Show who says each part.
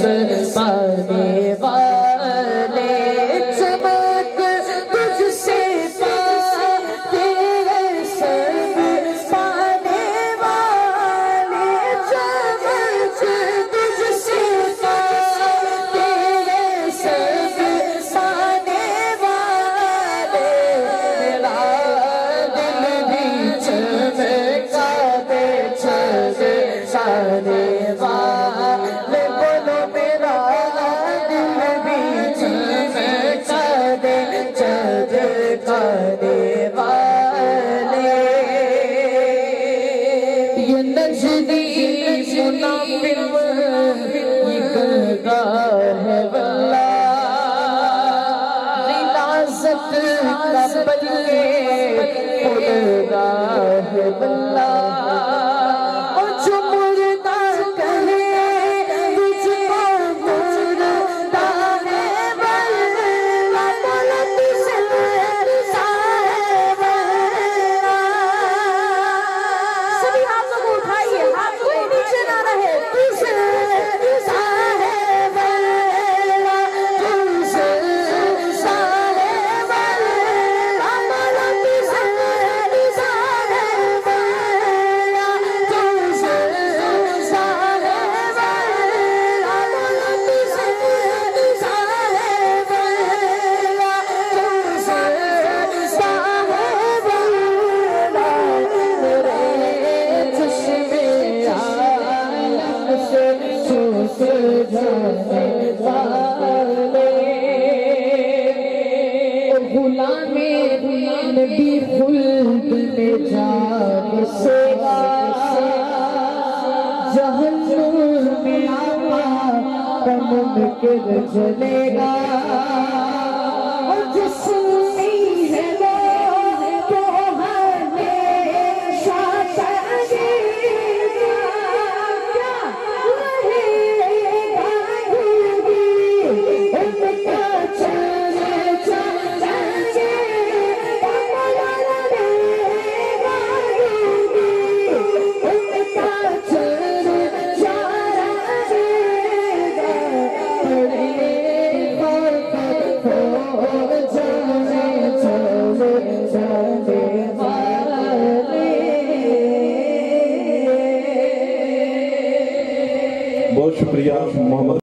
Speaker 1: पाने वाले चमक तुझसे पाते सब पाने वाले चमक तुझसे पाते सब पाने वाले मेरा दिल भी चमका दे चमकाने वाले बोलो मेरा दिल भी चमका दे चमकाने वाले ये नजदी मुनाफिर ये गलगार है वल्लाह रियासत का बल्ले पुलगा है वल्लाह और जो मुर्दा कहे तुझको मुर्दा है वल्लाह बोलो तुझसे साहिब सभी हाथों को उठाइए, हाथ कोई नीचे ना रहे। तुझसे साहिब तुझसे साहिब बोलो तुझसे साहिब तुझसे साहिब बोलो तुझसे साहिब तुझसे साहिब मेरे चश्मे आलम से सूख जाने वाले गुलामे नबी खुल्द में जाने से जहन्नुम में आवा मुमकिन चलेगा और जिसमें है वो तो हमेशा तजीगा क्या रहेगा उनका चर्चा चलेगा उनका चर्चा
Speaker 2: बहुत शुक्रिया मोहम्मद।